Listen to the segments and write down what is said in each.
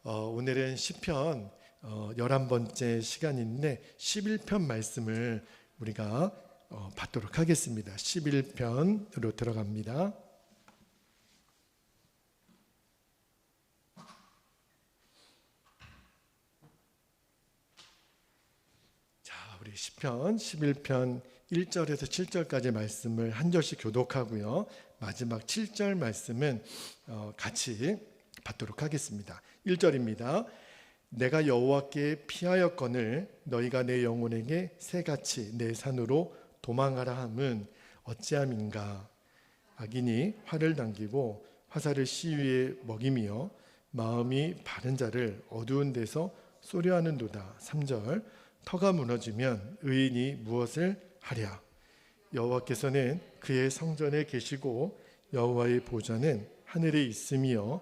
오늘은 시편 11번째 시간인데 11편 말씀을 우리가 받도록 하겠습니다. 11편으로 들어갑니다. 자, 우리 시편 11편 1절에서 7절까지 말씀을 한 절씩 교독하고요. 마지막 7절 말씀은 같이 받도록 하겠습니다. 1절입니다. 내가 여호와께 피하였거늘 너희가 내 영혼에게 새같이 내 산으로 도망하라 함은 어찌함인가. 악인이 활을 당기고 화살을 시위에 먹이며 마음이 바른 자를 어두운 데서 쏘려하는도다. 3절 터가 무너지면 의인이 무엇을 하랴. 여호와께서는 그의 성전에 계시고 여호와의 보좌는 하늘에 있으며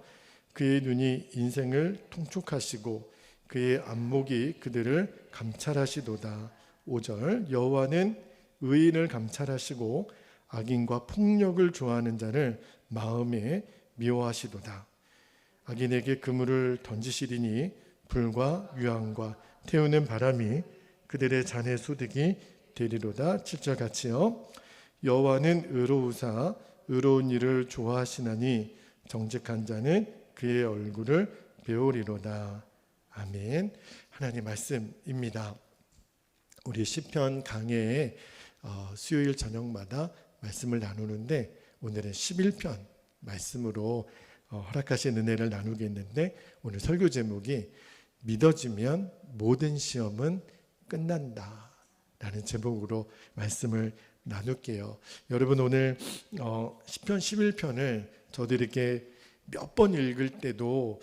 그의 눈이 인생을 통촉하시고 그의 안목이 그들을 감찰하시도다. 5절 여호와는 의인을 감찰하시고 악인과 폭력을 좋아하는 자를 마음에 미워하시도다. 악인에게 그물을 던지시리니 불과 유황과 태우는 바람이 그들의 잔에 소득이 되리로다. 7절 같이요. 여호와는 의로우사 의로운 일을 좋아하시나니 정직한 자는 그의 얼굴을 배우리로다. 아멘. 하나님 말씀입니다. 우리 시편 강해에 수요일 저녁마다 말씀을 나누는데 오늘은 11편 말씀으로 허락하신 은혜를 나누겠는데 오늘 설교 제목이 믿어지면 모든 시험은 끝난다 라는 제목으로 말씀을 나눌게요. 여러분 오늘 시편 11편을 저도 이렇게 몇 번 읽을 때도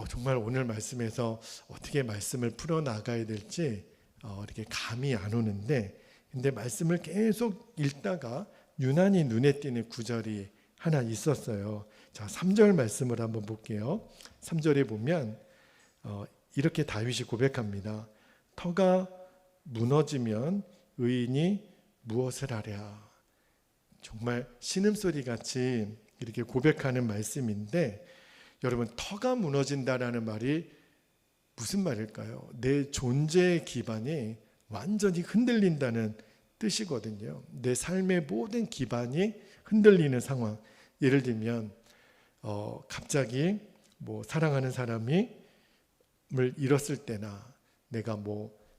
정말 오늘 말씀에서 어떻게 말씀을 풀어나가야 될지 이렇게 감이 안 오는데 근데 말씀을 계속 읽다가 유난히 눈에 띄는 구절이 하나 있었어요. 자, 3절 말씀을 한번 볼게요. 3절에 보면 이렇게 다윗이 고백합니다. 터가 무너지면 의인이 무엇을 하랴. 정말 신음소리 같이 이렇게 고백하는 말씀인데 여러분 터가 무너진다라는 말이 무슨 말일까요? 내 존재의 기반이 완전히 흔들린다는 뜻이거든요. 내 삶의 모든 기반이 흔들리는 상황. 예를 들면 갑자기 사랑하는 사람을 잃었을 때나 내가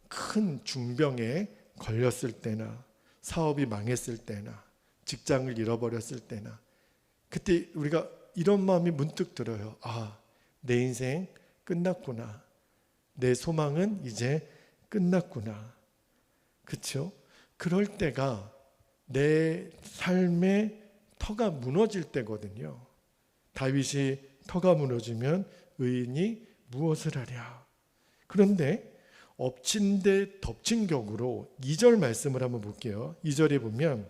큰 중병에 걸렸을 때나 사업이 망했을 때나 직장을 잃어버렸을 때나 그때 우리가 이런 마음이 문득 들어요. 내 인생 끝났구나. 내 소망은 이제 끝났구나. 그렇죠? 그럴 때가 내 삶의 터가 무너질 때거든요. 다윗이 터가 무너지면 의인이 무엇을 하랴. 그런데 엎친 데 덮친 격으로 2절 말씀을 한번 볼게요. 2절에 보면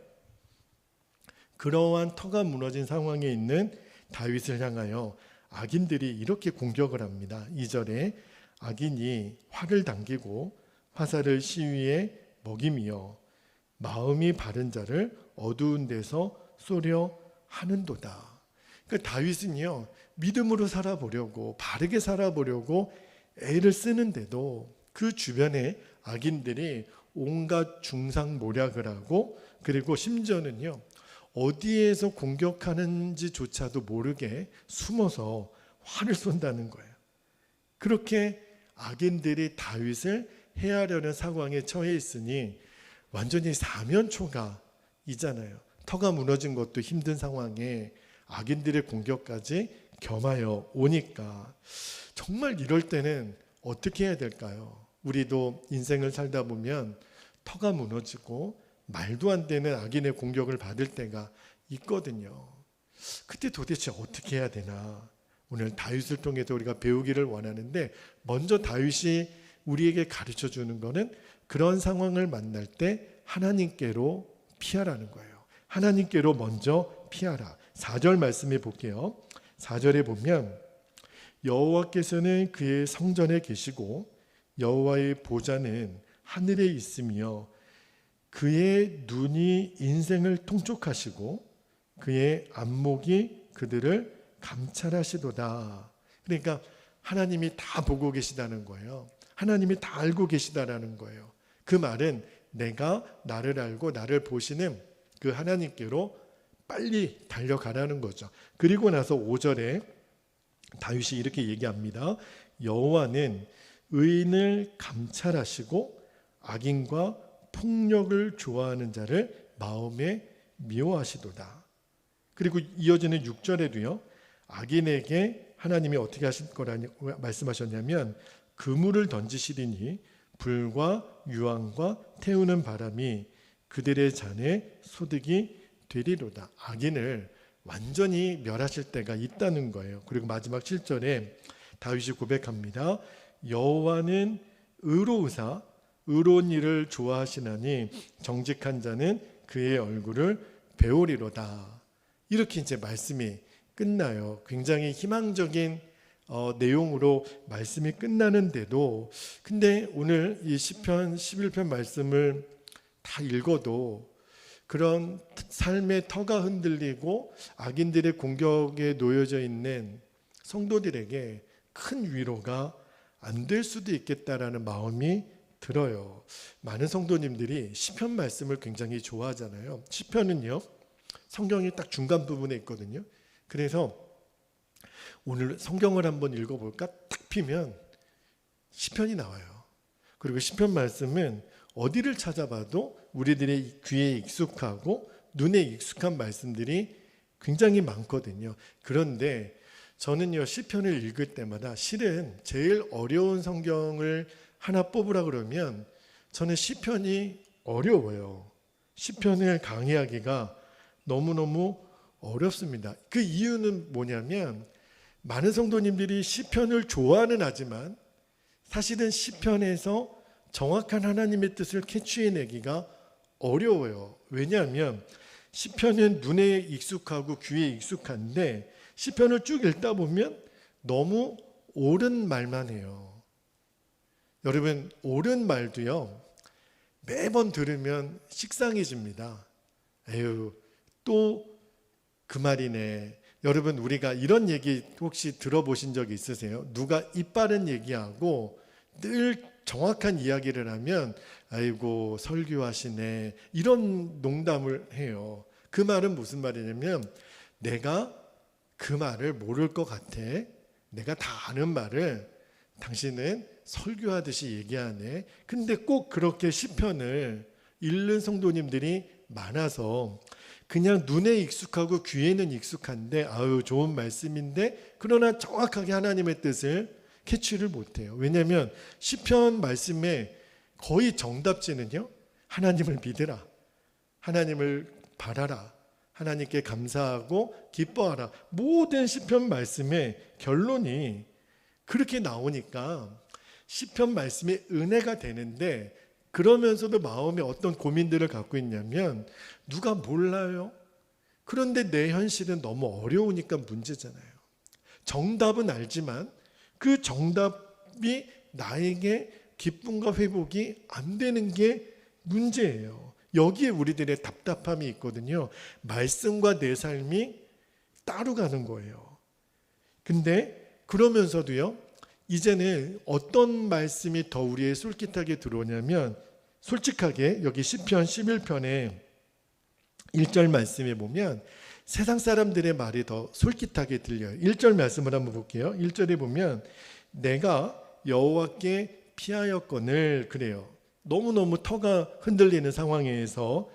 그러한 터가 무너진 상황에 있는 다윗을 향하여 악인들이 이렇게 공격을 합니다. 2절에 악인이 활을 당기고 화살을 시위에 먹이며 마음이 바른 자를 어두운 데서 쏘려 하는도다. 그러니까 다윗은요 믿음으로 살아보려고 바르게 살아보려고 애를 쓰는데도 그 주변에 악인들이 온갖 중상모략을 하고 그리고 심지어는요 어디에서 공격하는지조차도 모르게 숨어서 활을 쏜다는 거예요. 그렇게 악인들이 다윗을 해하려는 상황에 처해 있으니 완전히 사면초가이잖아요. 터가 무너진 것도 힘든 상황에 악인들의 공격까지 겸하여 오니까 정말 이럴 때는 어떻게 해야 될까요? 우리도 인생을 살다 보면 터가 무너지고 말도 안 되는 악인의 공격을 받을 때가 있거든요. 그때 도대체 어떻게 해야 되나? 오늘 다윗을 통해서 우리가 배우기를 원하는데 먼저 다윗이 우리에게 가르쳐 주는 것은 그런 상황을 만날 때 하나님께로 피하라는 거예요. 하나님께로 먼저 피하라. 4절 말씀해 볼게요. 4절에 보면 여호와께서는 그의 성전에 계시고 여호와의 보좌는 하늘에 있으며 그의 눈이 인생을 통촉하시고 그의 안목이 그들을 감찰하시도다. 그러니까 하나님이 다 보고 계시다는 거예요. 하나님이 다 알고 계시다라는 거예요. 그 말은 내가 나를 알고 나를 보시는 그 하나님께로 빨리 달려가라는 거죠. 그리고 나서 5절에 다윗이 이렇게 얘기합니다. 여호와는 의인을 감찰하시고 악인과 폭력을 좋아하는 자를 마음에 미워하시도다. 그리고 이어지는 6절에도요. 악인에게 하나님이 어떻게 하실 거라고 말씀하셨냐면 그물을 던지시리니 불과 유황과 태우는 바람이 그들의 잔에 소득이 되리로다. 악인을 완전히 멸하실 때가 있다는 거예요. 그리고 마지막 7절에 다윗이 고백합니다. 여호와는 의로우사 의로운 일을 좋아하시나니 정직한 자는 그의 얼굴을 배우리로다. 이렇게 이제 말씀이 끝나요. 굉장히 희망적인 내용으로 말씀이 끝나는데도 근데 오늘 이 시편 11편 말씀을 다 읽어도 그런 삶의 터가 흔들리고 악인들의 공격에 놓여져 있는 성도들에게 큰 위로가 안 될 수도 있겠다라는 마음이 들어요. 많은 성도님들이 시편 말씀을 굉장히 좋아하잖아요. 시편은요, 성경이 딱 중간 부분에 있거든요. 그래서 오늘 성경을 한번 읽어볼까? 딱 피면 시편이 나와요. 그리고 시편 말씀은 어디를 찾아봐도 우리들의 귀에 익숙하고 눈에 익숙한 말씀들이 굉장히 많거든요. 그런데 저는요, 시편을 읽을 때마다 실은 제일 어려운 성경을 하나 뽑으라 그러면 저는 시편이 어려워요. 시편을 강의하기가 너무너무 어렵습니다. 그 이유는 뭐냐면 많은 성도님들이 시편을 좋아는 하지만 사실은 시편에서 정확한 하나님의 뜻을 캐치해내기가 어려워요. 왜냐하면 시편은 눈에 익숙하고 귀에 익숙한데 시편을 쭉 읽다 보면 너무 옳은 말만 해요. 여러분, 옳은 말도요, 매번 들으면 식상해집니다. 에휴, 또 그 말이네. 여러분, 우리가 이런 얘기 혹시 들어보신 적 있으세요? 누가 이빠른 얘기하고 늘 정확한 이야기를 하면 아이고 설교하시네, 이런 농담을 해요. 그 말은 무슨 말이냐면 내가 그 말을 모를 것 같아. 내가 다 아는 말을 당신은 설교하듯이 얘기하네. 근데 꼭 그렇게 시편을 읽는 성도님들이 많아서 그냥 눈에 익숙하고 귀에는 익숙한데 아유 좋은 말씀인데 그러나 정확하게 하나님의 뜻을 캐치를 못해요. 왜냐하면 시편 말씀의 거의 정답지는요, 하나님을 믿으라, 하나님을 바라라, 하나님께 감사하고 기뻐하라. 모든 시편 말씀의 결론이 그렇게 나오니까 시편 말씀이 은혜가 되는데, 그러면서도 마음에 어떤 고민들을 갖고 있냐면 누가 몰라요. 그런데 내 현실은 너무 어려우니까 문제잖아요. 정답은 알지만 그 정답이 나에게 기쁨과 회복이 안 되는 게 문제예요. 여기에 우리들의 답답함이 있거든요. 말씀과 내 삶이 따로 가는 거예요. 근데 그러면서도요, 이제는 어떤 말씀이 더 우리의 솔깃하게 들어오냐면, 솔직하게 여기 시편 11편에 1절 말씀에 보면 세상 사람들의 말이 더 솔깃하게 들려요. 1절 말씀을 한번 볼게요. 1절에 보면 내가 여호와께 피하였거늘, 그래요. 너무너무 터가 흔들리는 상황에서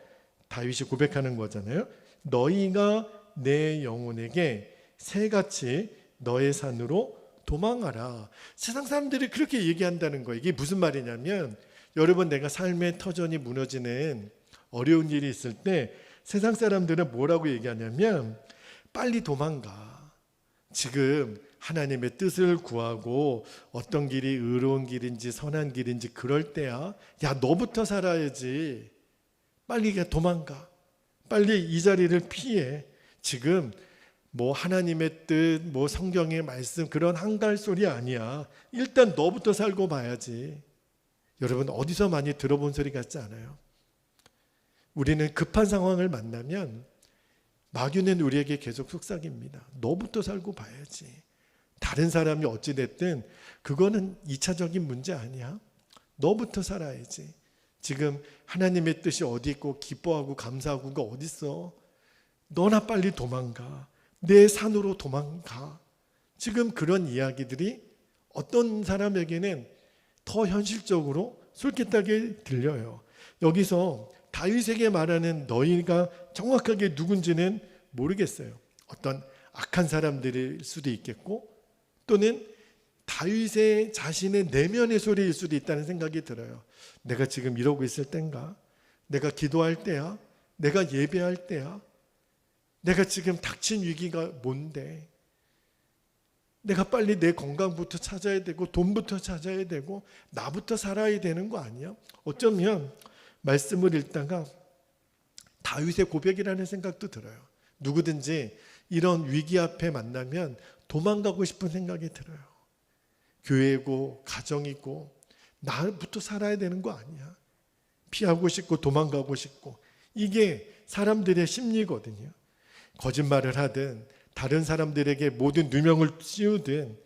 다윗이 고백하는 거잖아요. 너희가 내 영혼에게 새같이 너의 산으로 도망하라. 세상 사람들이 그렇게 얘기한다는 거예요. 이게 무슨 말이냐면, 여러분, 내가 삶의 터전이 무너지는 어려운 일이 있을 때 세상 사람들은 뭐라고 얘기하냐면 빨리 도망가. 지금 하나님의 뜻을 구하고 어떤 길이 의로운 길인지 선한 길인지 그럴 때야. 야, 너부터 살아야지. 빨리 도망가. 빨리 이 자리를 피해. 지금 뭐 하나님의 뜻, 뭐 성경의 말씀 그런 한갈 소리 아니야. 일단 너부터 살고 봐야지. 여러분, 어디서 많이 들어본 소리 같지 않아요? 우리는 급한 상황을 만나면 마귀는 우리에게 계속 속삭입니다. 너부터 살고 봐야지. 다른 사람이 어찌됐든 그거는 2차적인 문제 아니야. 너부터 살아야지. 지금 하나님의 뜻이 어디 있고 기뻐하고 감사하고가 어디 있어? 너나 빨리 도망가. 내 산으로 도망가. 지금 그런 이야기들이 어떤 사람에게는 더 현실적으로 솔깃하게 들려요. 여기서 다윗에게 말하는 너희가 정확하게 누군지는 모르겠어요. 어떤 악한 사람들일 수도 있겠고 또는 다윗의 자신의 내면의 소리일 수도 있다는 생각이 들어요. 내가 지금 이러고 있을 땐가? 내가 기도할 때야? 내가 예배할 때야? 내가 지금 닥친 위기가 뭔데? 내가 빨리 내 건강부터 찾아야 되고 돈부터 찾아야 되고 나부터 살아야 되는 거 아니야? 어쩌면 말씀을 읽다가 다윗의 고백이라는 생각도 들어요. 누구든지 이런 위기 앞에 만나면 도망가고 싶은 생각이 들어요. 교회고 가정이고 나부터 살아야 되는 거 아니야? 피하고 싶고 도망가고 싶고 이게 사람들의 심리거든요. 거짓말을 하든 다른 사람들에게 모든 누명을 씌우든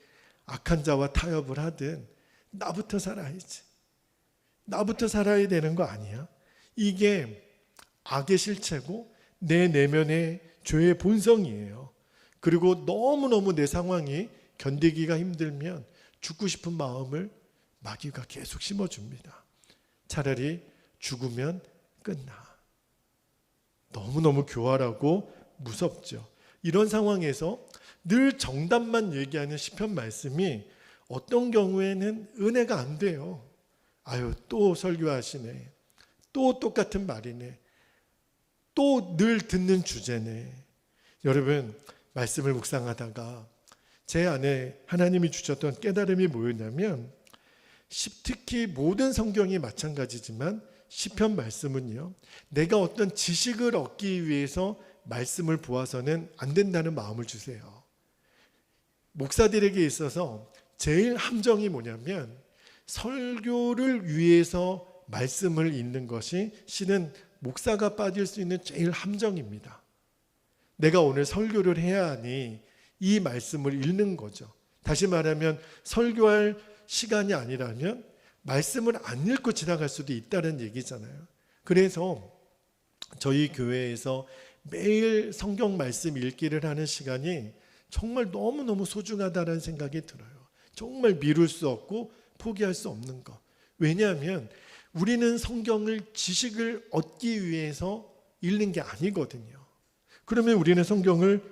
악한 자와 타협을 하든 나부터 살아야지. 나부터 살아야 되는 거 아니야? 이게 악의 실체고 내 내면의 죄의 본성이에요. 그리고 너무너무 내 상황이 견디기가 힘들면 죽고 싶은 마음을 마귀가 계속 심어줍니다. 차라리 죽으면 끝나. 너무너무 교활하고 무섭죠. 이런 상황에서 늘 정답만 얘기하는 시편 말씀이 어떤 경우에는 은혜가 안 돼요. 아유, 또 설교하시네. 또 똑같은 말이네. 또 늘 듣는 주제네. 여러분, 말씀을 묵상하다가 제 안에 하나님이 주셨던 깨달음이 뭐였냐면 특히 모든 성경이 마찬가지지만 시편 말씀은요, 내가 어떤 지식을 얻기 위해서 말씀을 보아서는 안 된다는 마음을 주세요. 목사들에게 있어서 제일 함정이 뭐냐면 설교를 위해서 말씀을 읽는 것이 실은 목사가 빠질 수 있는 제일 함정입니다. 내가 오늘 설교를 해야 하니 이 말씀을 읽는 거죠. 다시 말하면 설교할 시간이 아니라면 말씀을 안 읽고 지나갈 수도 있다는 얘기잖아요. 그래서 저희 교회에서 매일 성경 말씀 읽기를 하는 시간이 정말 너무너무 소중하다는 생각이 들어요. 정말 미룰 수 없고 포기할 수 없는 것. 왜냐하면 우리는 성경을 지식을 얻기 위해서 읽는 게 아니거든요. 그러면 우리는 성경을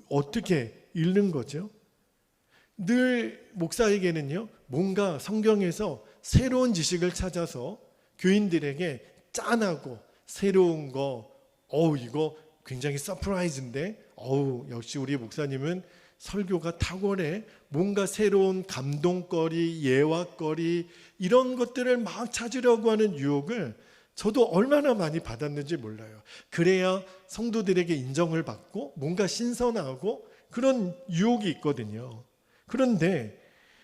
어떻게 읽는 거죠? 늘 목사에게는요, 뭔가 성경에서 새로운 지식을 찾아서 교인들에게 짠하고 새로운 거, 이거 굉장히 서프라이즈인데, 역시 우리 목사님은 설교가 탁월해. 뭔가 새로운 감동거리, 예화거리 이런 것들을 막 찾으려고 하는 유혹을 저도 얼마나 많이 받았는지 몰라요. 그래야 성도들에게 인정을 받고 뭔가 신선하고 그런 유혹이 있거든요. 그런데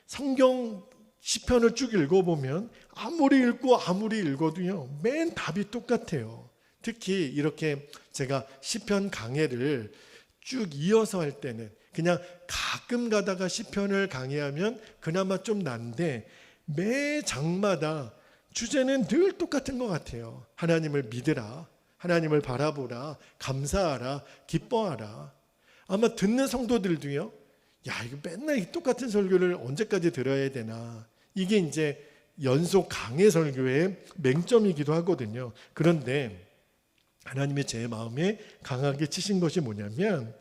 성경 시편을 쭉 읽어보면 아무리 읽고 아무리 읽어도요, 맨 답이 똑같아요. 특히 이렇게 제가 시편 강해를 쭉 이어서 할 때는 그냥 가끔 가다가 시편을 강의하면 그나마 좀 난데 매 장마다 주제는 늘 똑같은 것 같아요. 하나님을 믿으라, 하나님을 바라보라, 감사하라, 기뻐하라. 아마 듣는 성도들도요, 이거 맨날 똑같은 설교를 언제까지 들어야 되나. 이게 이제 연속 강해 설교의 맹점이기도 하거든요. 그런데 하나님의 제 마음에 강하게 치신 것이 뭐냐면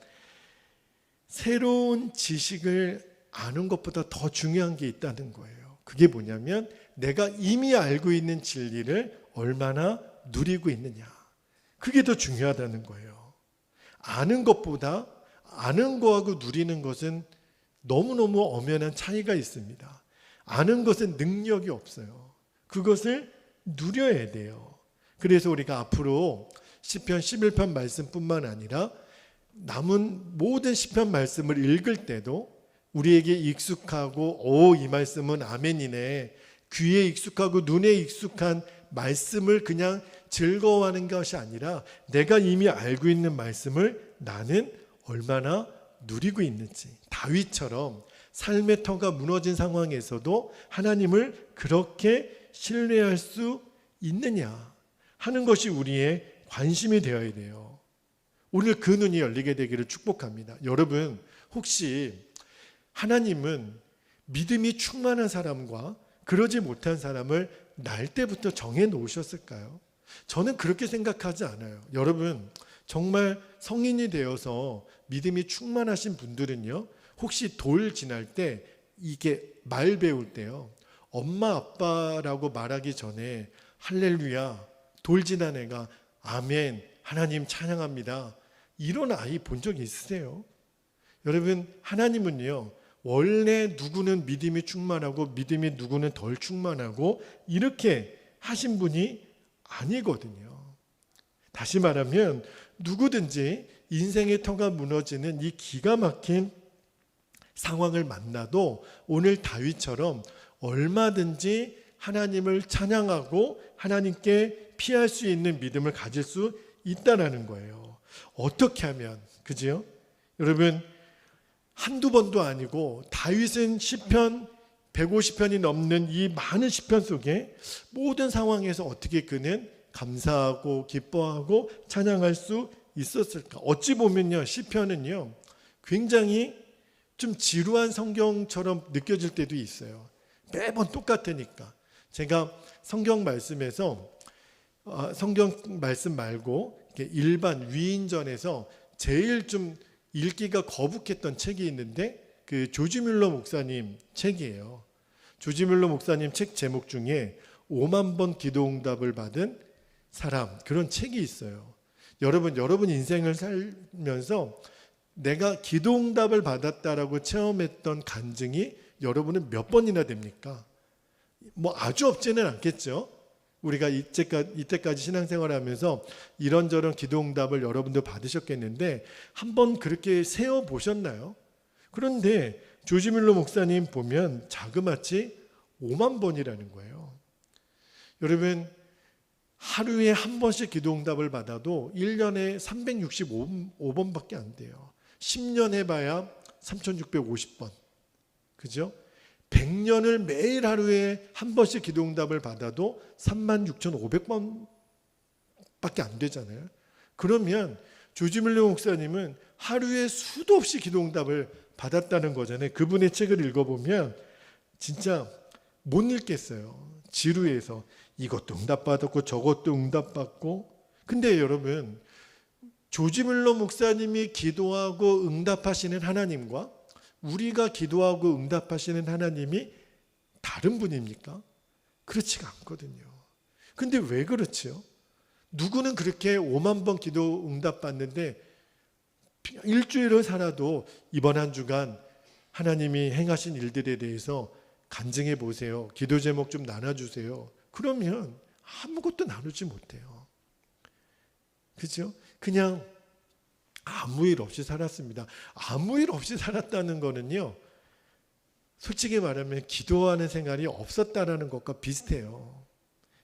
새로운 지식을 아는 것보다 더 중요한 게 있다는 거예요. 그게 뭐냐면 내가 이미 알고 있는 진리를 얼마나 누리고 있느냐. 그게 더 중요하다는 거예요. 아는 것보다 아는 거하고 누리는 것은 너무너무 엄연한 차이가 있습니다. 아는 것은 능력이 없어요. 그것을 누려야 돼요. 그래서 우리가 앞으로 시편 11편 말씀뿐만 아니라 남은 모든 시편 말씀을 읽을 때도 우리에게 익숙하고 이 말씀은 아멘이네, 귀에 익숙하고 눈에 익숙한 말씀을 그냥 즐거워하는 것이 아니라 내가 이미 알고 있는 말씀을 나는 얼마나 누리고 있는지, 다윗처럼 삶의 터가 무너진 상황에서도 하나님을 그렇게 신뢰할 수 있느냐 하는 것이 우리의 관심이 되어야 돼요. 오늘 그 눈이 열리게 되기를 축복합니다. 여러분, 혹시 하나님은 믿음이 충만한 사람과 그러지 못한 사람을 날 때부터 정해 놓으셨을까요? 저는 그렇게 생각하지 않아요. 여러분, 정말 성인이 되어서 믿음이 충만하신 분들은요, 혹시 돌 지날 때 이게 말 배울 때요, 엄마 아빠라고 말하기 전에 할렐루야, 돌 지난 애가 아멘, 하나님 찬양합니다, 이런 아이 본 적 있으세요? 여러분, 하나님은요, 원래 누구는 믿음이 충만하고 믿음이 누구는 덜 충만하고 이렇게 하신 분이 아니거든요. 다시 말하면 누구든지 인생의 터가 무너지는 이 기가 막힌 상황을 만나도 오늘 다윗처럼 얼마든지 하나님을 찬양하고 하나님께 피할 수 있는 믿음을 가질 수 있다는 거예요. 어떻게 하면, 그지요? 여러분, 한두 번도 아니고 다윗은 시편 150편이 넘는 이 많은 시편 속에 모든 상황에서 어떻게 그는 감사하고 기뻐하고 찬양할 수 있었을까? 어찌 보면요, 시편은요 굉장히 좀 지루한 성경처럼 느껴질 때도 있어요. 매번 똑같으니까. 제가 성경 말씀에서 성경 말씀 말고 일반 위인전에서 제일 좀 읽기가 거북했던 책이 있는데 그 조지 뮬러 목사님 책이에요. 조지 뮬러 목사님 책 제목 중에 5만 번 기도응답을 받은 사람, 그런 책이 있어요. 여러분 인생을 살면서 내가 기도응답을 받았다라고 체험했던 간증이 여러분은 몇 번이나 됩니까? 뭐 아주 없지는 않겠죠. 우리가 이때까지 신앙생활을 하면서 이런저런 기도응답을 여러분도 받으셨겠는데 한번 그렇게 세어보셨나요? 그런데 조지 뮬러 목사님 보면 자그마치 5만 번이라는 거예요. 여러분, 하루에 한 번씩 기도응답을 받아도 1년에 365번밖에 안 돼요. 10년 해봐야 3650번. 그죠? 100년을 매일 하루에 한 번씩 기도응답을 받아도 36,500번밖에 안 되잖아요. 그러면 조지 뮬러 목사님은 하루에 수도 없이 기도응답을 받았다는 거잖아요. 그분의 책을 읽어보면 진짜 못 읽겠어요. 지루해서 이것도 응답받았고 저것도 응답받고. 근데 여러분, 조지 뮬러 목사님이 기도하고 응답하시는 하나님과 우리가 기도하고 응답하시는 하나님이 다른 분입니까? 그렇지가 않거든요. 근데 왜 그렇지요? 누구는 그렇게 5만 번 기도 응답 받는데 일주일을 살아도 이번 한 주간 하나님이 행하신 일들에 대해서 간증해 보세요. 기도 제목 좀 나눠주세요. 그러면 아무것도 나누지 못해요. 그죠? 그냥 아무 일 없이 살았습니다. 아무 일 없이 살았다는 거는요, 솔직히 말하면 기도하는 생활이 없었다라는 것과 비슷해요.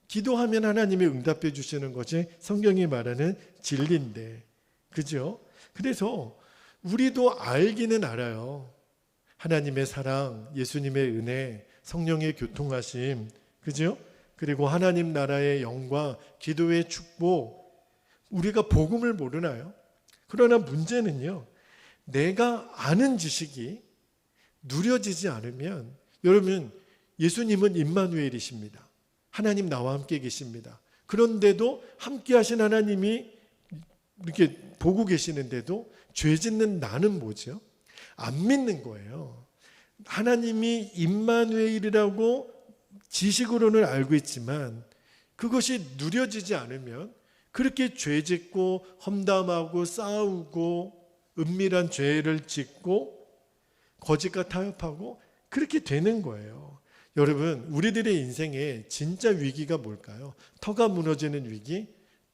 기도하면 하나님이 응답해 주시는 것이 성경이 말하는 진리인데, 그죠? 그래서 우리도 알기는 알아요. 하나님의 사랑, 예수님의 은혜, 성령의 교통하심, 그죠? 그리고 하나님 나라의 영광, 기도의 축복, 우리가 복음을 모르나요? 그러나 문제는요, 내가 아는 지식이 누려지지 않으면, 여러분, 예수님은 임마누엘이십니다. 하나님 나와 함께 계십니다. 그런데도 함께 하신 하나님이 이렇게 보고 계시는데도 죄 짓는 나는 뭐죠? 안 믿는 거예요. 하나님이 임마누엘이라고 지식으로는 알고 있지만 그것이 누려지지 않으면 그렇게 죄 짓고 험담하고 싸우고 은밀한 죄를 짓고 거짓과 타협하고 그렇게 되는 거예요. 여러분, 우리들의 인생에 진짜 위기가 뭘까요? 터가 무너지는 위기?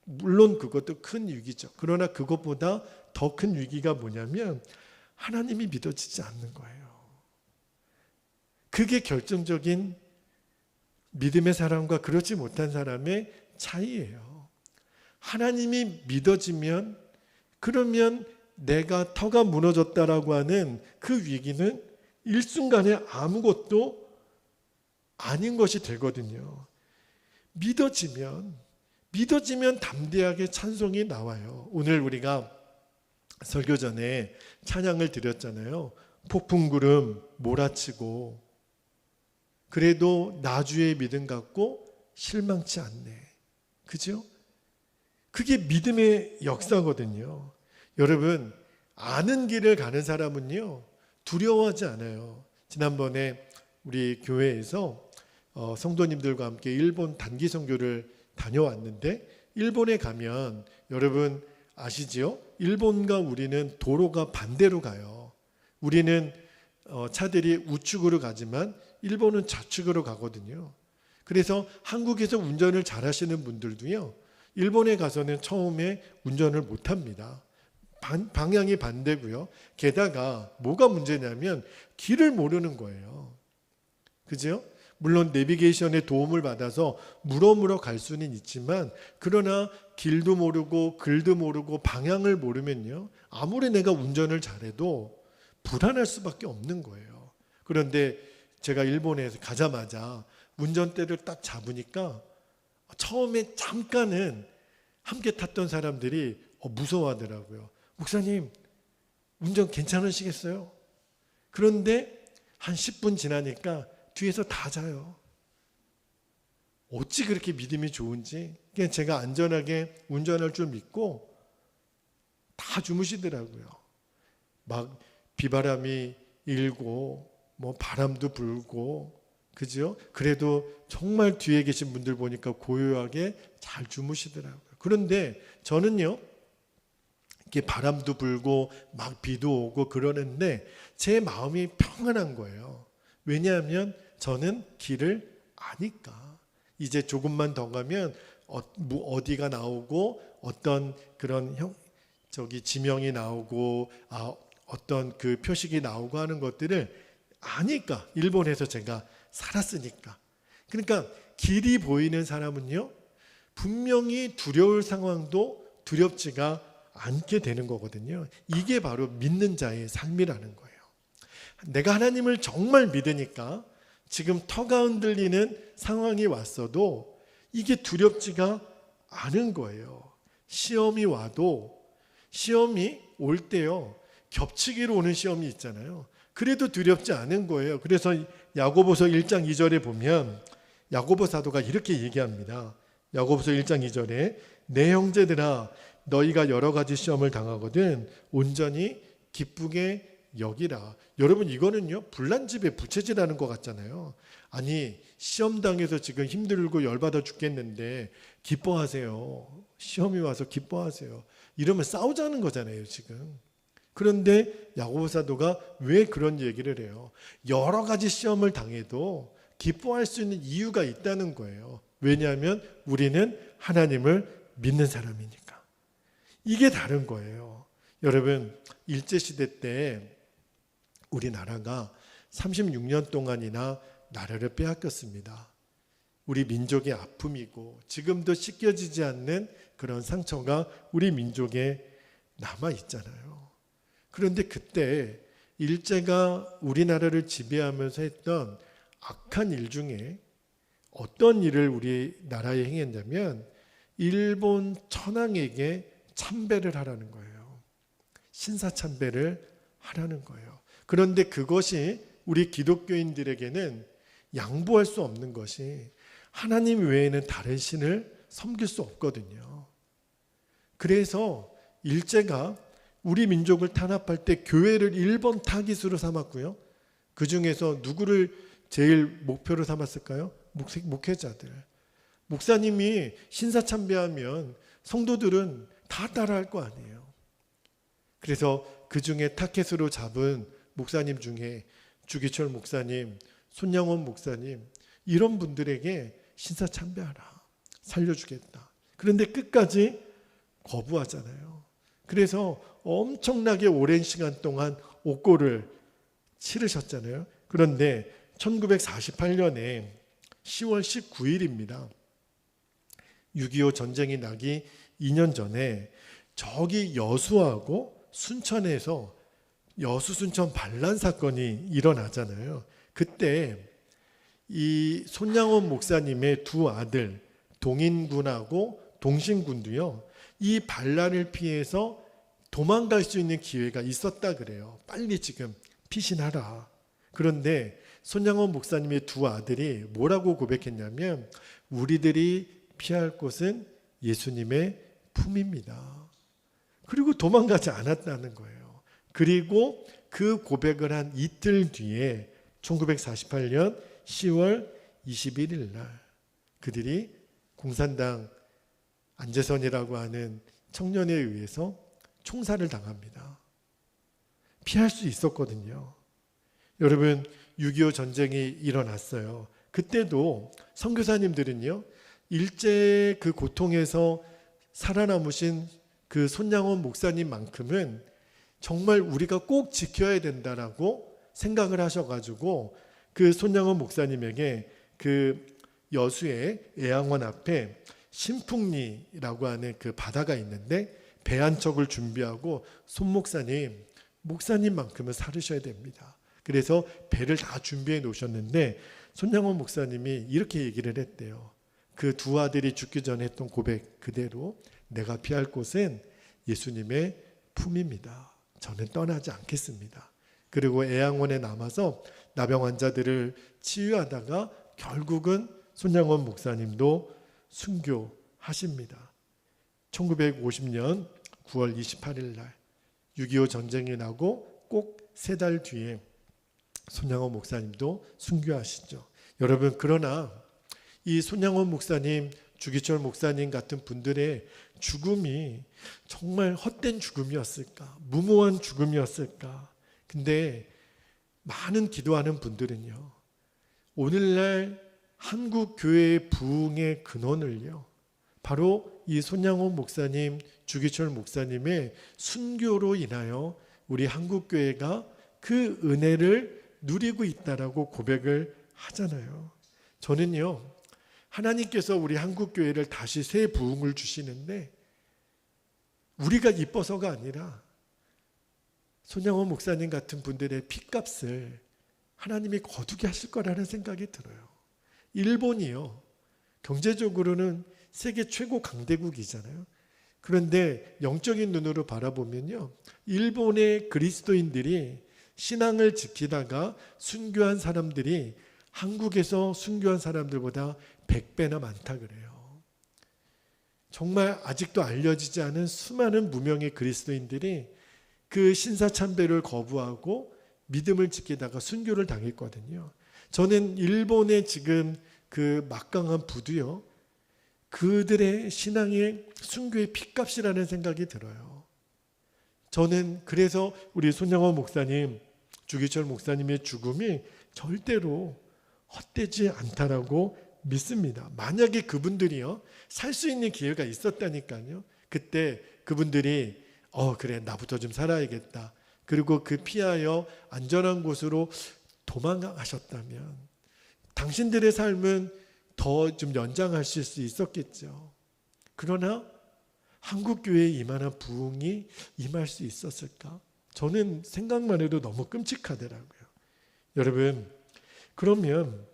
물론 그것도 큰 위기죠. 그러나 그것보다 더 큰 위기가 뭐냐면 하나님이 믿어지지 않는 거예요. 그게 결정적인 믿음의 사람과 그렇지 못한 사람의 차이예요. 하나님이 믿어지면, 그러면 내가 터가 무너졌다라고 하는 그 위기는 일순간에 아무것도 아닌 것이 되거든요. 믿어지면 담대하게 찬송이 나와요. 오늘 우리가 설교 전에 찬양을 드렸잖아요. 폭풍구름 몰아치고 그래도 나주의 믿음 갖고 실망치 않네. 그죠? 그게 믿음의 역사거든요. 여러분, 아는 길을 가는 사람은요 두려워하지 않아요. 지난번에 우리 교회에서 성도님들과 함께 일본 단기 선교를 다녀왔는데, 일본에 가면 여러분 아시지요? 일본과 우리는 도로가 반대로 가요. 우리는 차들이 우측으로 가지만 일본은 좌측으로 가거든요. 그래서 한국에서 운전을 잘 하시는 분들도요 일본에 가서는 처음에 운전을 못합니다. 방향이 반대고요. 게다가 뭐가 문제냐면 길을 모르는 거예요. 그죠? 물론 내비게이션의 도움을 받아서 물어물어 갈 수는 있지만, 그러나 길도 모르고 글도 모르고 방향을 모르면요 아무리 내가 운전을 잘해도 불안할 수밖에 없는 거예요. 그런데 제가 일본에서 가자마자 운전대를 딱 잡으니까 처음에 잠깐은 함께 탔던 사람들이 무서워하더라고요. 목사님, 운전 괜찮으시겠어요? 그런데 한 10분 지나니까 뒤에서 다 자요. 어찌 그렇게 믿음이 좋은지. 그냥 제가 안전하게 운전할 줄 믿고 다 주무시더라고요. 막 비바람이 일고 뭐 바람도 불고, 그죠? 그래도 정말 뒤에 계신 분들 보니까 고요하게 잘 주무시더라고요. 그런데 저는요 이렇게 바람도 불고 막 비도 오고 그러는데 제 마음이 평안한 거예요. 왜냐하면 저는 길을 아니까. 이제 조금만 더 가면 어디가 나오고 어떤 그런 지명이 나오고 어떤 그 표식이 나오고 하는 것들을 아니까. 일본에서 제가 살았으니까. 그러니까 길이 보이는 사람은요 분명히 두려울 상황도 두렵지가 않게 되는 거거든요. 이게 바로 믿는 자의 삶이라는 거예요. 내가 하나님을 정말 믿으니까 지금 터가 흔들리는 상황이 왔어도 이게 두렵지가 않은 거예요. 시험이 와도, 시험이 올 때요 겹치기로 오는 시험이 있잖아요. 그래도 두렵지 않은 거예요. 그래서 야고보서 1장 2절에 보면 야고보 사도가 이렇게 얘기합니다. 야고보서 1장 2절에 내 형제들아 너희가 여러 가지 시험을 당하거든 온전히 기쁘게 여기라. 여러분, 이거는요 불난집에 부채질하는 것 같잖아요. 아니, 시험 당해서 지금 힘들고 열받아 죽겠는데 기뻐하세요. 시험이 와서 기뻐하세요. 이러면 싸우자는 거잖아요 지금. 그런데 야고보 사도가 왜 그런 얘기를 해요? 여러 가지 시험을 당해도 기뻐할 수 있는 이유가 있다는 거예요. 왜냐하면 우리는 하나님을 믿는 사람이니까. 이게 다른 거예요. 여러분, 일제시대 때 우리나라가 36년 동안이나 나라를 빼앗겼습니다. 우리 민족의 아픔이고 지금도 씻겨지지 않는 그런 상처가 우리 민족에 남아있잖아요. 그런데 그때 일제가 우리나라를 지배하면서 했던 악한 일 중에 어떤 일을 우리나라에 행했냐면 일본 천황에게 참배를 하라는 거예요. 신사참배를 하라는 거예요. 그런데 그것이 우리 기독교인들에게는 양보할 수 없는 것이 하나님 외에는 다른 신을 섬길 수 없거든요. 그래서 일제가 우리 민족을 탄압할 때 교회를 1번 타깃으로 삼았고요. 그 중에서 누구를 제일 목표로 삼았을까요? 목회자들. 목사님이 신사참배하면 성도들은 다 따라할 거 아니에요. 그래서 그 중에 타켓으로 잡은 목사님 중에 주기철 목사님, 손양원 목사님, 이런 분들에게 신사참배하라, 살려주겠다. 그런데 끝까지 거부하잖아요. 그래서 엄청나게 오랜 시간 동안 옥고를 치르셨잖아요. 그런데 1948년에 10월 19일입니다. 6.25 전쟁이 나기 2년 전에 저기 여수하고 순천에서 여수순천 반란 사건이 일어나잖아요. 그때 이 손양원 목사님의 두 아들 동인군하고 동신군도요, 이 반란을 피해서 도망갈 수 있는 기회가 있었다 그래요. 빨리 지금 피신하라. 그런데 손양원 목사님의 두 아들이 뭐라고 고백했냐면, 우리들이 피할 곳은 예수님의 품입니다. 그리고 도망가지 않았다는 거예요. 그리고 그 고백을 한 이틀 뒤에 1948년 10월 21일 날 그들이 공산당 안재선이라고 하는 청년에 의해서 총살을 당합니다. 피할 수 있었거든요. 여러분, 6.25 전쟁이 일어났어요. 그때도 선교사님들은요, 일제 그 고통에서 살아남으신 그 손양원 목사님만큼은 정말 우리가 꼭 지켜야 된다라고 생각을 하셔가지고 그 손양원 목사님에게 그 여수의 애양원 앞에 신풍리라고 하는 그 바다가 있는데 배 한 척을 준비하고, 손 목사님만큼은 살으셔야 됩니다. 그래서 배를 다 준비해 놓으셨는데 손양원 목사님이 이렇게 얘기를 했대요. 그 두 아들이 죽기 전에 했던 고백 그대로, 내가 피할 곳은 예수님의 품입니다. 저는 떠나지 않겠습니다. 그리고 애양원에 남아서 나병 환자들을 치유하다가 결국은 손양원 목사님도 순교하십니다. 1950년 9월 28일 날 6.25 전쟁이 나고 꼭 3달 뒤에 손양원 목사님도 순교하시죠. 여러분, 그러나 이 손양원 목사님, 주기철 목사님 같은 분들의 죽음이 정말 헛된 죽음이었을까? 무모한 죽음이었을까? 근데 많은 기도하는 분들은요, 오늘날 한국 교회의 부흥의 근원을요, 바로 이 손양원 목사님, 주기철 목사님의 순교로 인하여 우리 한국 교회가 그 은혜를 누리고 있다라고 고백을 하잖아요. 저는요, 하나님께서 우리 한국 교회를 다시 새 부흥을 주시는데 우리가 이뻐서가 아니라 손양원 목사님 같은 분들의 핏값을 하나님이 거두게 하실 거라는 생각이 들어요. 일본이요, 경제적으로는 세계 최고 강대국이잖아요. 그런데 영적인 눈으로 바라보면요, 일본의 그리스도인들이 신앙을 지키다가 순교한 사람들이 한국에서 순교한 사람들보다 100배나 많다 그래요. 정말 아직도 알려지지 않은 수많은 무명의 그리스도인들이 그 신사참배를 거부하고 믿음을 지키다가 순교를 당했거든요. 저는 일본의 지금 그 막강한 부도요, 그들의 신앙의 순교의 핏값이라는 생각이 들어요. 저는 그래서 우리 손양원 목사님, 주기철 목사님의 죽음이 절대로 헛되지 않다라고 믿습니다. 만약에 그분들이요, 살 수 있는 기회가 있었다니까요, 그때 그분들이 그래, 나부터 좀 살아야겠다, 그리고 그 피하여 안전한 곳으로 도망가셨다면 당신들의 삶은 더 좀 연장하실 수 있었겠죠. 그러나 한국교회에 이만한 부흥이 임할 수 있었을까? 저는 생각만 해도 너무 끔찍하더라고요. 여러분, 그러면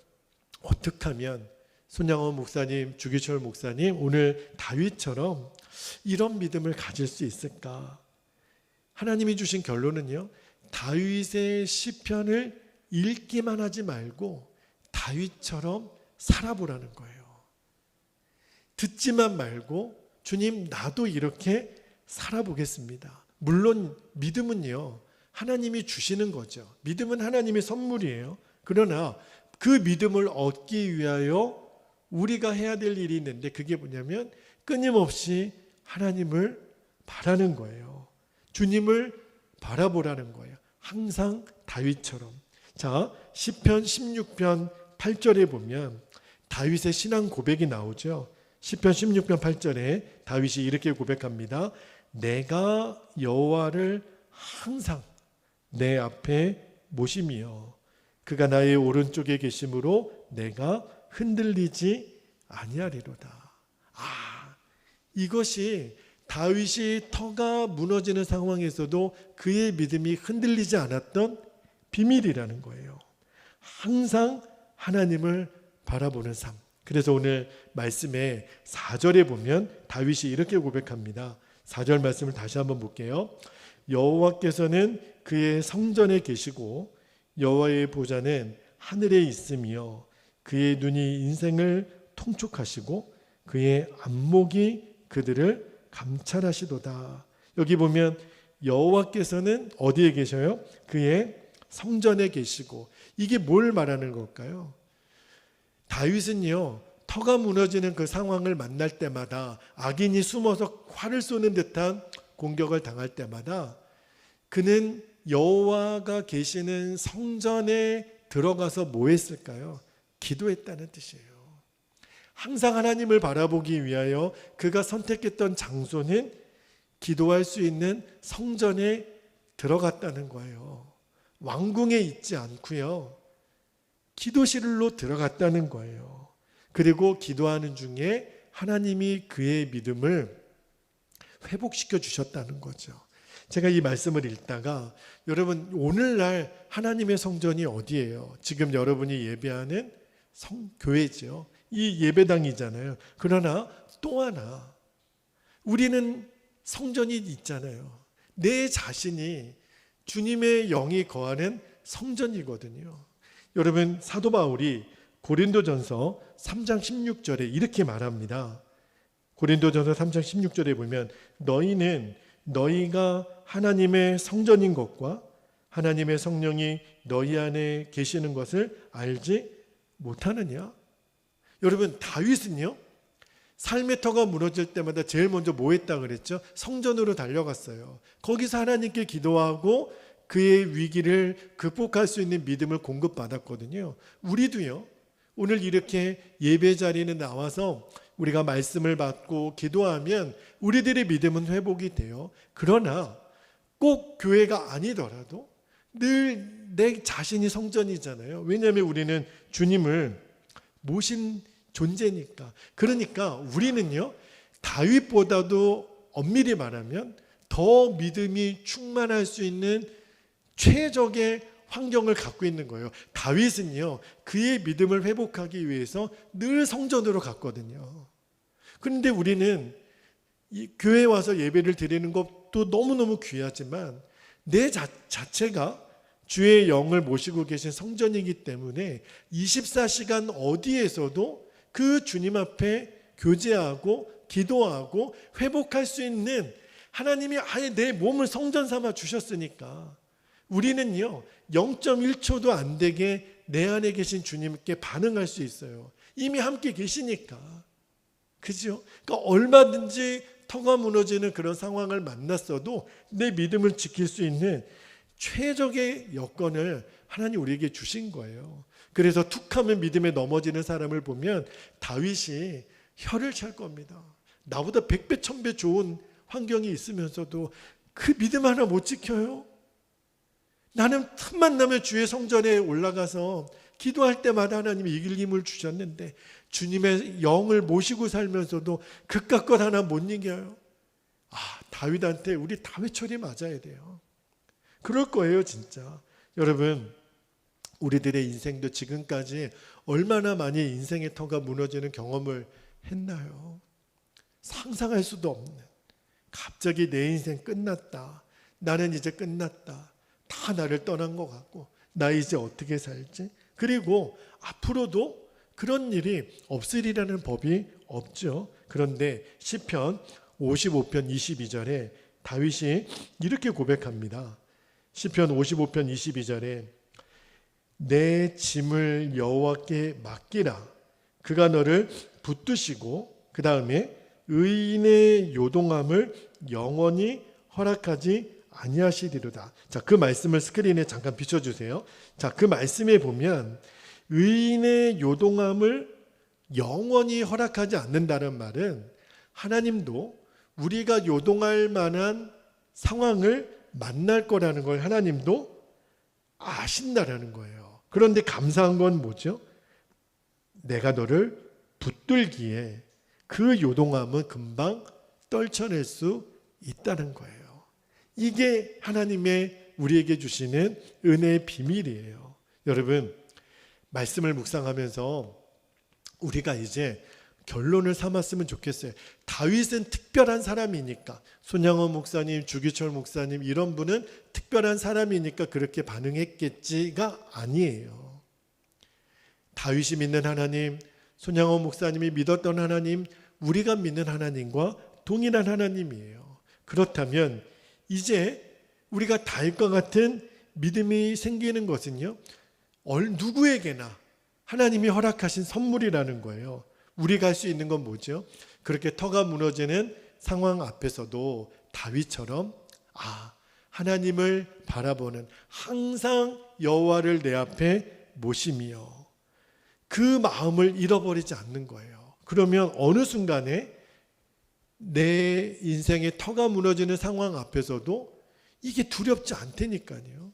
어떻게 하면 손양원 목사님, 주기철 목사님, 오늘 다윗처럼 이런 믿음을 가질 수 있을까? 하나님이 주신 결론은요, 다윗의 시편을 읽기만 하지 말고 다윗처럼 살아보라는 거예요. 듣지만 말고, 주님, 나도 이렇게 살아보겠습니다. 물론 믿음은요, 하나님이 주시는 거죠. 믿음은 하나님의 선물이에요. 그러나 그 믿음을 얻기 위하여 우리가 해야 될 일이 있는데, 그게 뭐냐면 끊임없이 하나님을 바라는 거예요. 주님을 바라보라는 거예요. 항상 다윗처럼. 자, 시편 16편 8절에 보면 다윗의 신앙 고백이 나오죠. 시편 16편 8절에 다윗이 이렇게 고백합니다. 내가 여호와를 항상 내 앞에 모심이여 그가 나의 오른쪽에 계심으로 내가 흔들리지 아니하리로다. 이것이 다윗이 터가 무너지는 상황에서도 그의 믿음이 흔들리지 않았던 비밀이라는 거예요. 항상 하나님을 바라보는 삶. 그래서 오늘 말씀에 4절에 보면 다윗이 이렇게 고백합니다. 4절 말씀을 다시 한번 볼게요. 여호와께서는 그의 성전에 계시고 여호와의 보좌는 하늘에 있으며 그의 눈이 인생을 통촉하시고 그의 안목이 그들을 감찰하시도다. 여기 보면 여호와께서는 어디에 계셔요? 그의 성전에 계시고, 이게 뭘 말하는 걸까요? 다윗은요, 터가 무너지는 그 상황을 만날 때마다, 악인이 숨어서 활을 쏘는 듯한 공격을 당할 때마다 그는 여호와가 계시는 성전에 들어가서 뭐 했을까요? 기도했다는 뜻이에요. 항상 하나님을 바라보기 위하여 그가 선택했던 장소는 기도할 수 있는 성전에 들어갔다는 거예요. 왕궁에 있지 않고요, 기도실로 들어갔다는 거예요. 그리고 기도하는 중에 하나님이 그의 믿음을 회복시켜 주셨다는 거죠. 제가 이 말씀을 읽다가, 여러분, 오늘날 하나님의 성전이 어디예요? 지금 여러분이 예배하는 교회죠. 이 예배당이잖아요. 그러나 또 하나, 우리는 성전이 있잖아요. 내 자신이 주님의 영이 거하는 성전이거든요. 여러분, 사도 바울이 고린도전서 3장 16절에 이렇게 말합니다. 고린도전서 3장 16절에 보면 너희는 너희가 하나님의 성전인 것과 하나님의 성령이 너희 안에 계시는 것을 알지 못하느냐? 여러분, 다윗은요, 삶의 터가 무너질 때마다 제일 먼저 뭐 했다 그랬죠? 성전으로 달려갔어요. 거기서 하나님께 기도하고 그의 위기를 극복할 수 있는 믿음을 공급받았거든요. 우리도요, 오늘 이렇게 예배 자리에 나와서 우리가 말씀을 받고 기도하면 우리들의 믿음은 회복이 돼요. 그러나 꼭 교회가 아니더라도 늘 내 자신이 성전이잖아요. 왜냐하면 우리는 주님을 모신 존재니까. 그러니까 우리는요, 다윗보다도 엄밀히 말하면 더 믿음이 충만할 수 있는 최적의 환경을 갖고 있는 거예요. 다윗은요, 그의 믿음을 회복하기 위해서 늘 성전으로 갔거든요. 그런데 우리는 이 교회에 와서 예배를 드리는 것도 너무너무 귀하지만 내 자체가 주의 영을 모시고 계신 성전이기 때문에 24시간 어디에서도 그 주님 앞에 교제하고 기도하고 회복할 수 있는, 하나님이 아예 내 몸을 성전 삼아 주셨으니까 우리는요, 0.1초도 안 되게 내 안에 계신 주님께 반응할 수 있어요. 이미 함께 계시니까. 그죠? 그러니까 얼마든지 터가 무너지는 그런 상황을 만났어도 내 믿음을 지킬 수 있는 최적의 여건을 하나님 우리에게 주신 거예요. 그래서 툭하면 믿음에 넘어지는 사람을 보면 다윗이 혀를 찰 겁니다. 나보다 100배 1000배 좋은 환경이 있으면서도 그 믿음 하나 못 지켜요? 나는 틈만 나면 주의 성전에 올라가서 기도할 때마다 하나님이 이길 힘을 주셨는데 주님의 영을 모시고 살면서도 그깟 것 하나 못 이겨요. 다윗한테 우리 다윗철이 맞아야 돼요. 그럴 거예요, 진짜. 여러분, 우리들의 인생도 지금까지 얼마나 많이 인생의 터가 무너지는 경험을 했나요? 상상할 수도 없는, 갑자기 내 인생 끝났다, 나는 이제 끝났다, 다 나를 떠난 것 같고 나 이제 어떻게 살지? 그리고 앞으로도 그런 일이 없으리라는 법이 없죠. 그런데 시편 55편 22절에 다윗이 이렇게 고백합니다. 시편 55편 22절에 내 짐을 여호와께 맡기라. 그가 너를 붙드시고, 그 다음에 의인의 요동함을 영원히 허락하지 아니하시리로다. 자, 그 말씀을 스크린에 잠깐 비춰주세요. 자, 그 말씀에 보면 의인의 요동함을 영원히 허락하지 않는다는 말은 하나님도 우리가 요동할 만한 상황을 만날 거라는 걸 하나님도 아신다라는 거예요. 그런데 감사한 건 뭐죠? 내가 너를 붙들기에 그 요동함은 금방 떨쳐낼 수 있다는 거예요. 이게 하나님의 우리에게 주시는 은혜의 비밀이에요. 여러분, 말씀을 묵상하면서 우리가 이제 결론을 삼았으면 좋겠어요. 다윗은 특별한 사람이니까, 손양호 목사님, 주기철 목사님 이런 분은 특별한 사람이니까 그렇게 반응했겠지가 아니에요. 다윗이 믿는 하나님, 손양호 목사님이 믿었던 하나님, 우리가 믿는 하나님과 동일한 하나님이에요. 그렇다면 이제 우리가 다윗과 같은 믿음이 생기는 것은요, 누구에게나 하나님이 허락하신 선물이라는 거예요. 우리가 할 수 있는 건 뭐죠? 그렇게 터가 무너지는 상황 앞에서도 다윗처럼 하나님을 바라보는, 항상 여호와를 내 앞에 모심이요, 그 마음을 잃어버리지 않는 거예요. 그러면 어느 순간에 내 인생의 터가 무너지는 상황 앞에서도 이게 두렵지 않다니까요.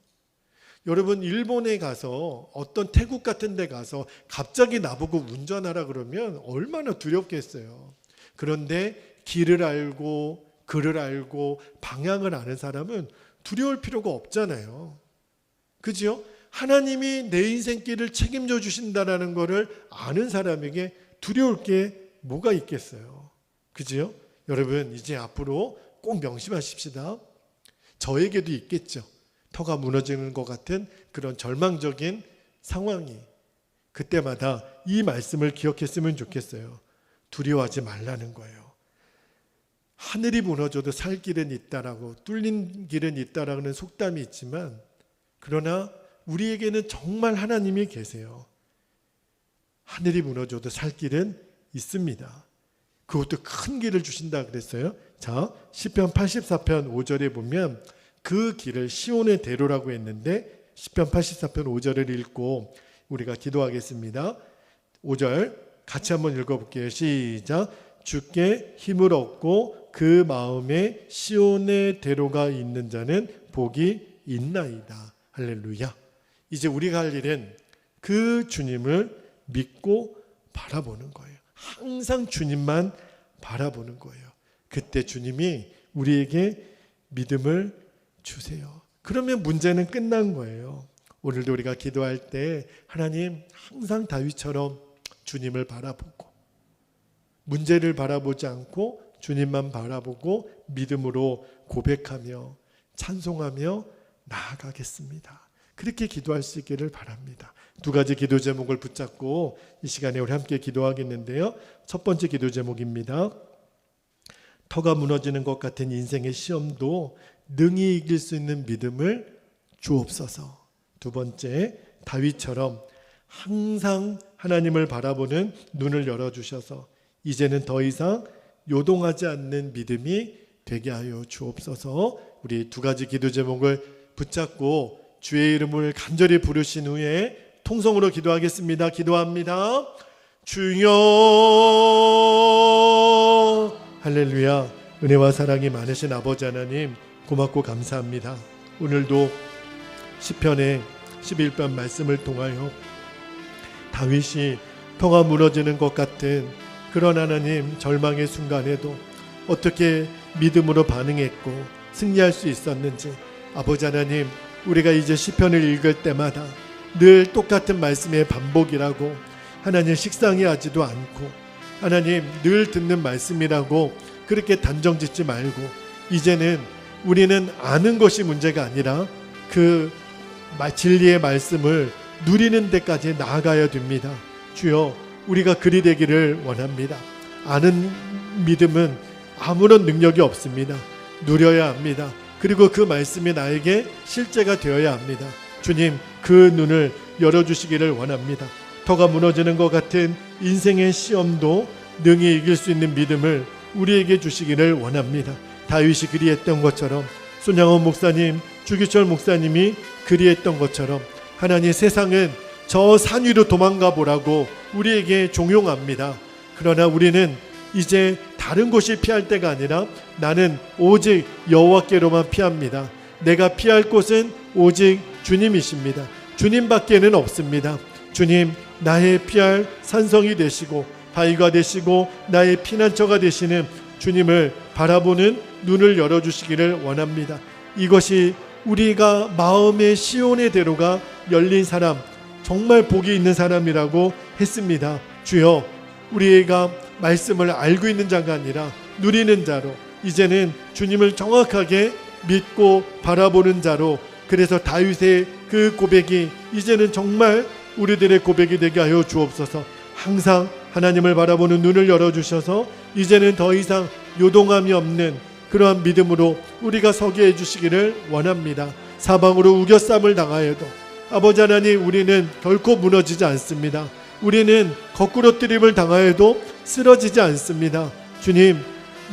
여러분, 일본에 가서 어떤 태국 같은 데 가서 갑자기 나보고 운전하라 그러면 얼마나 두렵겠어요. 그런데 길을 알고 글을 알고 방향을 아는 사람은 두려울 필요가 없잖아요. 그죠? 하나님이 내 인생길을 책임져 주신다는 것을 아는 사람에게 두려울 게 뭐가 있겠어요. 그죠? 여러분, 이제 앞으로 꼭 명심하십시다. 저에게도 있겠죠. 터가 무너지는 것 같은 그런 절망적인 상황이. 그때마다 이 말씀을 기억했으면 좋겠어요. 두려워하지 말라는 거예요. 하늘이 무너져도 살 길은 있다라고, 뚫린 길은 있다라는 속담이 있지만, 그러나 우리에게는 정말 하나님이 계세요. 하늘이 무너져도 살 길은 있습니다. 그것도 큰 길을 주신다 그랬어요. 자, 시편 84편 5절에 보면 그 길을 시온의 대로라고 했는데, 시편 84편 5절을 읽고 우리가 기도하겠습니다. 5절 같이 한번 읽어볼게요. 시작. 주께 힘을 얻고 그 마음에 시온의 대로가 있는 자는 복이 있나이다. 할렐루야. 이제 우리가 할 일은 그 주님을 믿고 바라보는 거예요. 항상 주님만 바라보는 거예요. 그때 주님이 우리에게 믿음을 주세요. 그러면 문제는 끝난 거예요. 오늘도 우리가 기도할 때 하나님, 항상 다윗처럼 주님을 바라보고, 문제를 바라보지 않고 주님만 바라보고 믿음으로 고백하며 찬송하며 나아가겠습니다. 그렇게 기도할 수 있기를 바랍니다. 두 가지 기도 제목을 붙잡고 이 시간에 우리 함께 기도하겠는데요. 첫 번째 기도 제목입니다. 터가 무너지는 것 같은 인생의 시험도 능히 이길 수 있는 믿음을 주옵소서. 두 번째, 다윗처럼 항상 하나님을 바라보는 눈을 열어주셔서 이제는 더 이상 요동하지 않는 믿음이 되게 하여 주옵소서. 우리 두 가지 기도 제목을 붙잡고 주의 이름을 간절히 부르신 후에 통성으로 기도하겠습니다. 기도합니다. 주여. 할렐루야. 은혜와 사랑이 많으신 아버지 하나님, 고맙고 감사합니다. 오늘도 시편의 11편 말씀을 통하여 다윗이 터가 무너지는 것 같은 그런 하나님 절망의 순간에도 어떻게 믿음으로 반응했고 승리할 수 있었는지, 아버지 하나님, 우리가 이제 시편을 읽을 때마다 늘 똑같은 말씀의 반복이라고, 하나님 식상해 하지도 않고, 하나님 늘 듣는 말씀이라고 그렇게 단정짓지 말고, 이제는 우리는 아는 것이 문제가 아니라 그 진리의 말씀을 누리는 데까지 나아가야 됩니다. 주여, 우리가 그리 되기를 원합니다. 아는 믿음은 아무런 능력이 없습니다. 누려야 합니다. 그리고 그 말씀이 나에게 실제가 되어야 합니다. 주님, 그 눈을 열어주시기를 원합니다. 터가 무너지는 것 같은 인생의 시험도 능히 이길 수 있는 믿음을 우리에게 주시기를 원합니다. 다윗이 그리했던 것처럼, 손양원 목사님, 주기철 목사님이 그리했던 것처럼, 하나님, 세상은 저 산 위로 도망가 보라고 우리에게 종용합니다. 그러나 우리는 이제 다른 곳이 피할 때가 아니라 나는 오직 여호와께로만 피합니다. 내가 피할 곳은 오직 주님이십니다. 주님밖에는 없습니다. 주님, 나의 피할 산성이 되시고 바위가 되시고 나의 피난처가 되시는 주님을 바라보는 눈을 열어주시기를 원합니다. 이것이 우리가 마음의 시온의 대로가 열린 사람, 정말 복이 있는 사람이라고 했습니다. 주여, 우리가 말씀을 알고 있는 자가 아니라 누리는 자로, 이제는 주님을 정확하게 믿고 바라보는 자로, 그래서 다윗의 그 고백이 이제는 정말 우리들의 고백이 되게 하여 주옵소서. 항상 하나님을 바라보는 눈을 열어주셔서 이제는 더 이상 요동함이 없는 그러한 믿음으로 우리가 서게 해주시기를 원합니다. 사방으로 우겨쌈을 당하여도 아버지 하나님, 우리는 결코 무너지지 않습니다. 우리는 거꾸로 뜨림을 당하여도 쓰러지지 않습니다. 주님,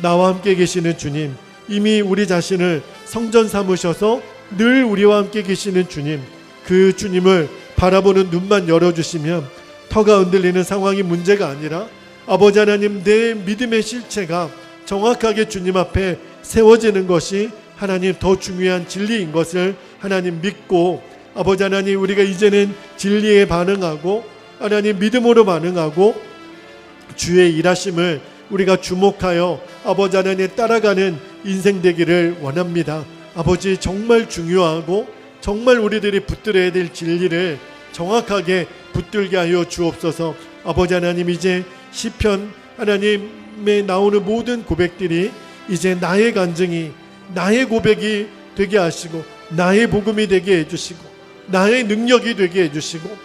나와 함께 계시는 주님, 이미 우리 자신을 성전 삼으셔서 늘 우리와 함께 계시는 주님, 그 주님을 바라보는 눈만 열어주시면 터가 흔들리는 상황이 문제가 아니라 아버지 하나님, 내 믿음의 실체가 정확하게 주님 앞에 세워지는 것이 하나님 더 중요한 진리인 것을 하나님 믿고, 아버지 하나님, 우리가 이제는 진리에 반응하고 하나님 믿음으로 반응하고 주의 일하심을 우리가 주목하여 아버지 하나님 따라가는 인생 되기를 원합니다. 아버지, 정말 중요하고 정말 우리들이 붙들어야 될 진리를 정확하게 붙들게 하여 주옵소서. 아버지 하나님, 이제 시편 하나님에 나오는 모든 고백들이 이제 나의 간증이, 나의 고백이 되게 하시고 나의 복음이 되게 해주시고 나의 능력이 되게 해주시고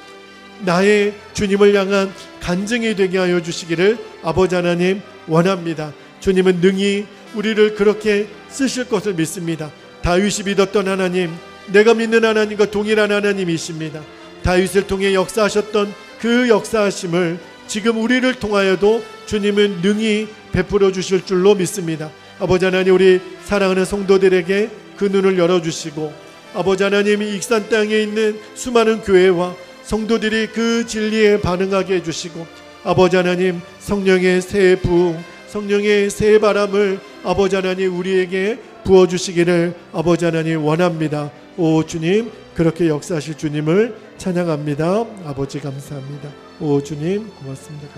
나의 주님을 향한 간증이 되게 하여 주시기를 아버지 하나님 원합니다. 주님은 능히 우리를 그렇게 쓰실 것을 믿습니다. 다윗이 믿었던 하나님, 내가 믿는 하나님과 동일한 하나님이십니다. 다윗을 통해 역사하셨던 그 역사하심을 지금 우리를 통하여도 주님은 능히 베풀어 주실 줄로 믿습니다. 아버지 하나님, 우리 사랑하는 성도들에게 그 눈을 열어주시고 아버지 하나님, 이 익산 땅에 있는 수많은 교회와 성도들이 그 진리에 반응하게 해주시고 아버지 하나님, 성령의 새 부흥, 성령의 새 바람을 아버지 하나님 우리에게 부어주시기를 아버지 하나님 원합니다. 오 주님, 그렇게 역사하실 주님을 찬양합니다. 아버지 감사합니다. 오 주님 고맙습니다.